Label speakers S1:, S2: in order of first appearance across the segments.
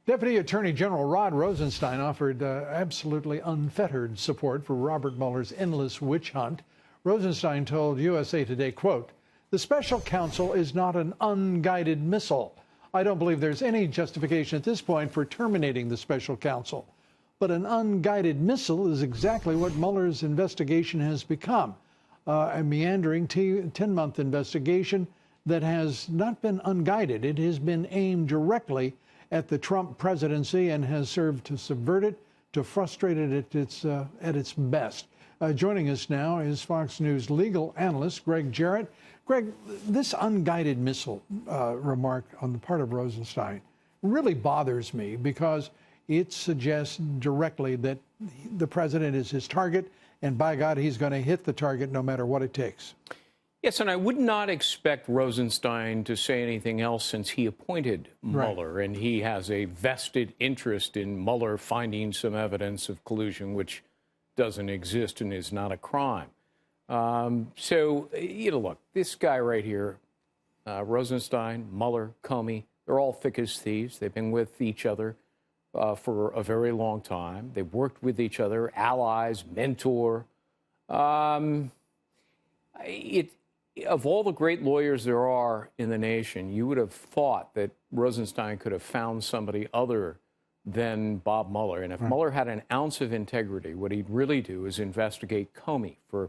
S1: Deputy Attorney General Rod Rosenstein offered absolutely unfettered support for Robert Mueller's endless witch hunt. Rosenstein told USA Today, quote, "The special counsel is not an unguided missile. I don't believe there's any justification at this point for terminating the special counsel. But an unguided missile is exactly what Mueller's investigation has become. A meandering 10-month investigation that has not been unguided. It has been aimed directly at the Trump presidency and has served to subvert it, to frustrate it at its best." Joining us now is Fox News legal analyst Greg Jarrett. Greg, this unguided missile remark on the part of Rosenstein really bothers me because it suggests directly that the president is his target, and by God, he's going to hit the target no matter what it takes.
S2: Yes, and I would not expect Rosenstein to say anything else since he appointed Mueller, and he has a vested interest in Mueller finding some evidence of collusion which doesn't exist and is not a crime. So, look, this guy right here, Rosenstein, Mueller, Comey, they're all thick as thieves. They've been with each other for a very long time. They've worked with each other, allies, mentor. Of all the great lawyers there are in the nation, you would have thought that Rosenstein could have found somebody other than Bob Mueller. And if Mueller had an ounce of integrity, what he'd really do is investigate Comey for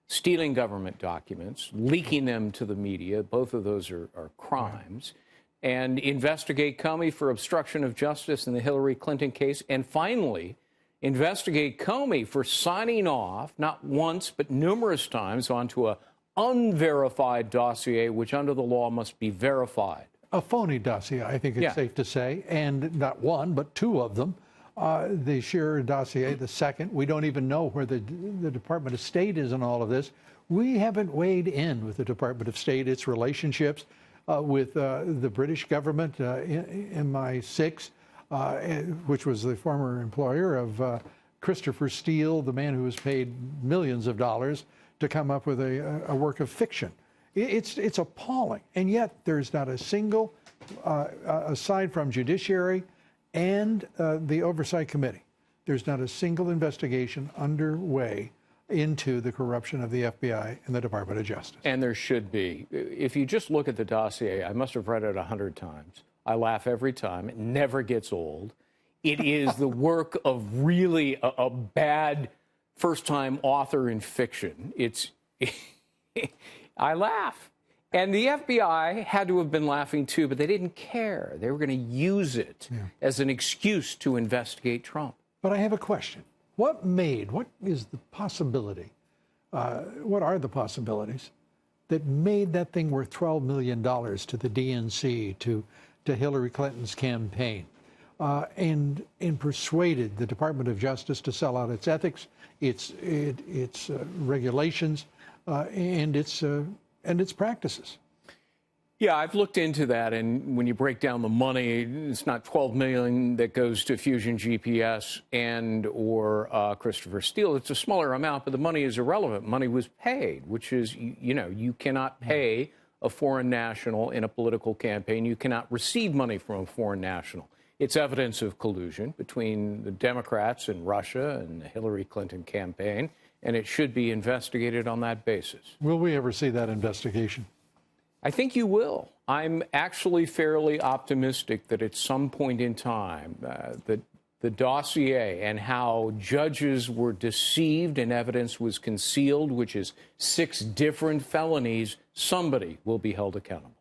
S2: stealing government documents, leaking them to the media. Both of those are crimes. And investigate Comey for obstruction of justice in the Hillary Clinton case. And finally, investigate Comey for signing off, not once, but numerous times, onto a unverified dossier, which under the law must be verified.
S1: A phony dossier, I think it's safe to say, and not one, but two of them. The Shearer dossier, the second. We don't even know where the Department of State is in all of this. We haven't weighed in with the Department of State, its relationships with the British government, MI6, which was the former employer of Christopher Steele, the man who was paid millions of dollars to come up with a work of fiction. It's appalling. And yet there's not a single, aside from Judiciary and the Oversight Committee, there's not a single investigation underway into the corruption of the FBI and the Department of Justice.
S2: And there should be. If you just look at the dossier, I must have read it 100 times. I laugh every time. It never gets old. It is the work of really a bad first-time author in fiction. I laugh. And the FBI had to have been laughing too, but they didn't care. They were going to use it as an excuse to investigate Trump.
S1: But I have a question. What is the possibility, what are the possibilities that made that thing worth $12 million to the DNC, to Hillary Clinton's campaign, and persuaded the Department of Justice to sell out its ethics, its regulations, and its practices?
S2: Yeah, I've looked into that, and when you break down the money, it's not $12 million that goes to Fusion GPS or Christopher Steele. It's a smaller amount, but the money is irrelevant. Money was paid, which is, you cannot pay a foreign national in a political campaign. You cannot receive money from a foreign national. It's evidence of collusion between the Democrats and Russia and the Hillary Clinton campaign, and it should be investigated on that basis.
S1: Will we ever see that investigation?
S2: I think you will. I'm actually fairly optimistic that at some point in time, the dossier and how judges were deceived and evidence was concealed, which is 6 different felonies, somebody will be held accountable.